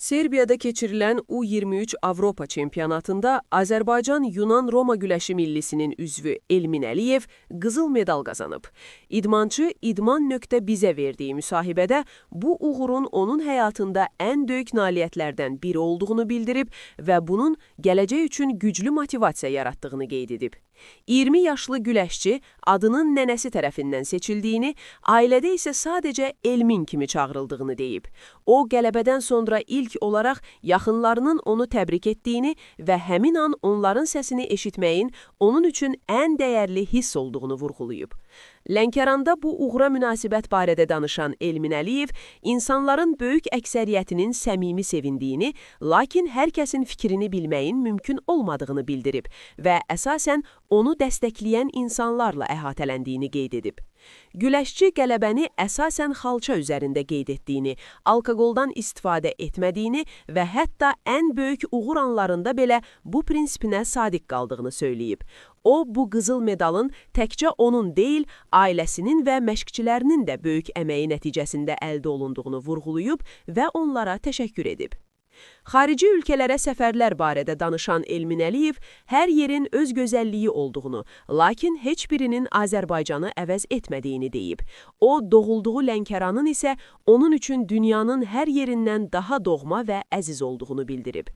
Serbiyada keçirilən U23 Avropa çempionatında Azərbaycan-Yunan-Roma güləşi millisinin üzvü Elmin Əliyev qızıl medal qazanıb. İdmançı İdman.bizə verdiyi müsahibədə bu uğurun onun həyatında ən böyük nailiyyətlərdən biri olduğunu bildirib və bunun gələcək üçün güclü motivasiya yaratdığını qeyd edib. 20 yaşlı güləşçi adının nənəsi tərəfindən seçildiyini, ailədə isə sadəcə Elmin kimi çağrıldığını deyib. O, qələbədən sonra ilk olaraq yaxınlarının onu təbrik etdiyini və həmin an onların səsini eşitməyin onun üçün ən dəyərli hiss olduğunu vurğulayıb. Lənkəranda bu uğura münasibət barədə danışan Elmin Əliyev, insanların böyük əksəriyyətinin səmimi sevindiyini, lakin hər kəsin fikrini bilməyin mümkün olmadığını bildirib və əsasən onu dəstəkləyən insanlarla əhatələndiyini qeyd edib. Güləşçi qələbəni əsasən xalça üzərində qeyd etdiyini, alkoqoldan istifadə etmədiyini və hətta ən böyük uğur anlarında belə bu prinsipinə sadiq qaldığını söyləyib. O, bu qızıl medalın təkcə onun deyil, ailəsinin və məşqçilərinin də böyük əməyi nəticəsində əldə olunduğunu vurğulayıb və onlara təşəkkür edib. Xarici ölkələrə səfərlər barədə danışan Elmin Əliyev, hər yerin öz gözəlliyi olduğunu, lakin heç birinin Azərbaycanı əvəz etmədiyini deyib. O, doğulduğu Lənkəranın isə onun üçün dünyanın hər yerindən daha doğma və əziz olduğunu bildirib.